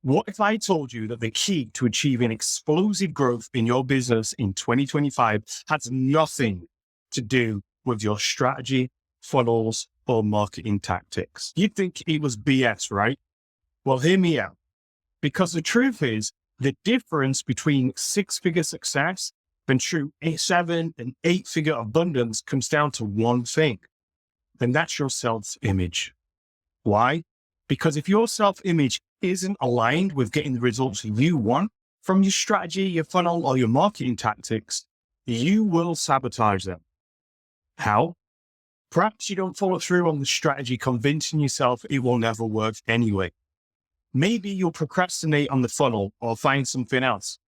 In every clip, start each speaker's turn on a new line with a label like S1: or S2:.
S1: What if I told you that the key to achieving explosive growth in your business in 2025 has nothing to do with your strategy, funnels, or marketing tactics? You'd think it was BS, right? Well, hear me out. Because the truth is, the difference between six-figure success and true 7 and 8-figure abundance comes down to one thing, and that's your self-image. Why? Because if your self-image isn't aligned with getting the results you want from your strategy, your funnel, or your marketing tactics, you will sabotage them. How? Perhaps you don't follow through on the strategy, convincing yourself it will never work anyway. Maybe you'll procrastinate on the funnel or find something else.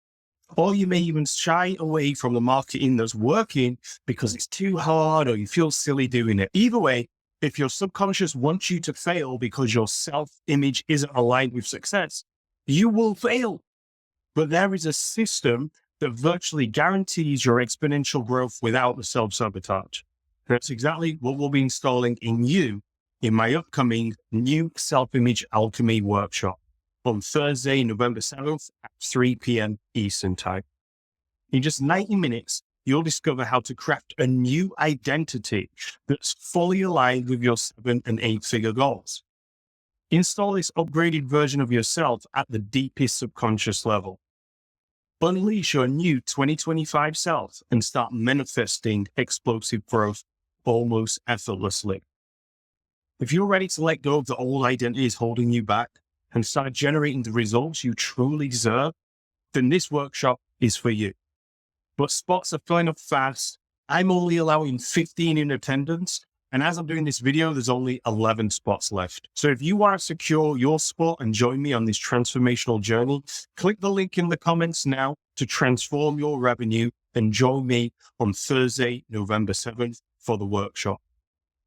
S1: Or you may even shy away from the marketing that's working because it's too hard or you feel silly doing it. Either way, if your subconscious wants you to fail because your self-image isn't aligned with success, you will fail. But there is a system that virtually guarantees your exponential growth without the self-sabotage. That's exactly what we'll be installing in you in my upcoming new Self-Image Alchemy Workshop on Thursday, November 7th at 3 p.m. Eastern Time. In just 90 minutes, you'll discover how to craft a new identity that's fully aligned with your 7 and 8-figure goals. Install this upgraded version of yourself at the deepest subconscious level. Unleash your new 2025 self and start manifesting explosive growth almost effortlessly. If you're ready to let go of the old identities holding you back and start generating the results you truly deserve, then this workshop is for you. But spots are filling up fast. I'm only allowing 15 in attendance. And as I'm doing this video, there's only 11 spots left. So if you want to secure your spot and join me on this transformational journey, click the link in the comments now to transform your revenue and join me on Thursday, November 7th for the workshop.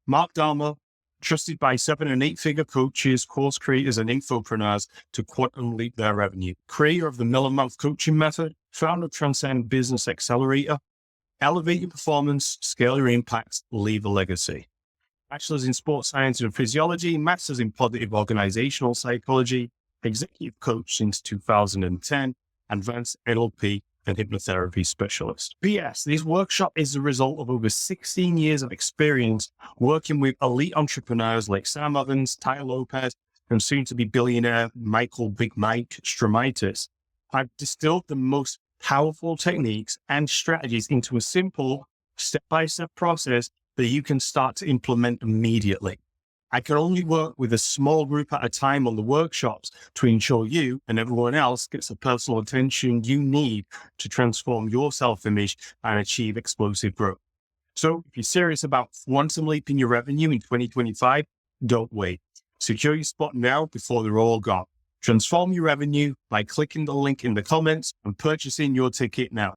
S1: Mark Dhamma, trusted by 7 and 8-figure coaches, course creators, and infopreneurs to quantum leap their revenue. Creator of the Million-Month Coaching Method, founder of Transcend Business Accelerator. Elevate your performance, scale your impact, leave a legacy. Bachelor's in Sports Science and Physiology, Master's in Positive Organizational Psychology, Executive Coach since 2010, Advanced NLP and Hypnotherapy Specialist. P.S. This workshop is the result of over 16 years of experience working with elite entrepreneurs like Sam Evans, Ty Lopez, and soon-to-be billionaire Michael Big Mike Stramitis. I've distilled the most powerful techniques and strategies into a simple step-by-step process that you can start to implement immediately. I can only work with a small group at a time on the workshops to ensure you and everyone else gets the personal attention you need to transform your self-image and achieve explosive growth. So if you're serious about quantum leaping your revenue in 2025, don't wait. Secure your spot now before they're all gone. Transform your revenue by clicking the link in the comments and purchasing your ticket now.